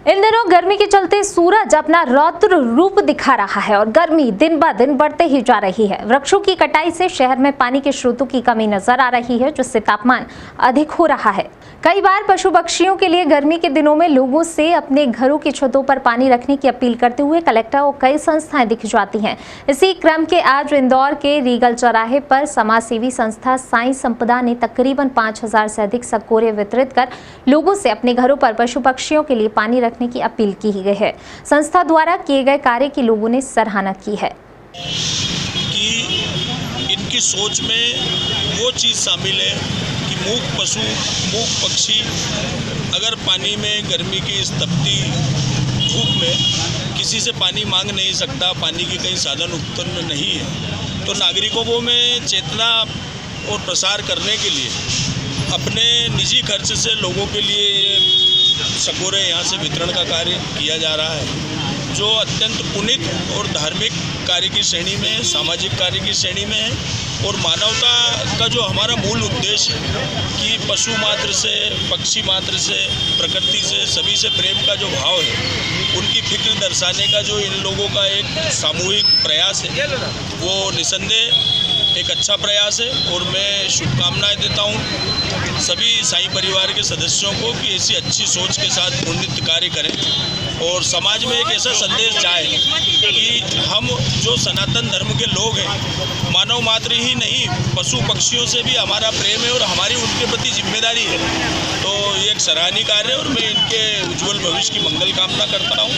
इन दिनों गर्मी के चलते सूरज अपना रौद्र रूप दिखा रहा है और गर्मी दिन ब दिन बढ़ते ही जा रही है। वृक्षों की कटाई से शहर में पानी के स्रोतों की कमी नजर आ रही है, जिससे तापमान अधिक हो रहा है। कई बार पशु पक्षियों के लिए गर्मी के दिनों में लोगों से अपने घरों की छतों पर पानी रखने की अपील करते हुए कलेक्टर और कई संस्थाएं दिख जाती हैं। इसी क्रम के आज इंदौर के रीगल चौराहे पर समाज सेवी संस्था साई संपदा ने तकरीबन 5000 से अधिक सकोरे वितरित कर लोगों से अपने घरों पर पशु पक्षियों के लिए पानी रखने की अपील की गई है। संस्था द्वारा किए गए कार्य की लोगों ने सराहना की है कि इनकी सोच में वो चीज़ शामिल है कि मूक पशु, मूक पक्षी अगर पानी में गर्मी की इस तपती धूप में किसी से पानी मांग नहीं सकता, पानी की कहीं साधन उत्पन्न नहीं है, तो नागरिकों को में चेतना और प्रसार करने के लिए अपने निजी खर्च से लोगों के लिए ये सकोरे यहाँ से वितरण का कार्य किया जा रहा है, जो अत्यंत पुनीत और धार्मिक कार्य की श्रेणी में है, सामाजिक कार्य की श्रेणी में है। और मानवता का जो हमारा मूल उद्देश्य है कि पशु मात्र से, पक्षी मात्र से, प्रकृति से, सभी से प्रेम का जो भाव है, उनकी फिक्र दर्शाने का जो इन लोगों का एक सामूहिक प्रयास है, वो निसंदेह एक अच्छा प्रयास है। और मैं शुभकामनाएं देता हूँ सभी साईं परिवार के सदस्यों को कि ऐसी अच्छी सोच के साथ पुण्य कार्य करें और समाज में एक ऐसा संदेश जाए कि हम जो सनातन धर्म के लोग हैं, मानव मात्र ही नहीं, पशु पक्षियों से भी हमारा प्रेम है और हमारी उनके प्रति जिम्मेदारी है। तो ये एक सराहनीय कार्य है और मैं इनके उज्जवल भविष्य की मंगल कामना करता हूँ।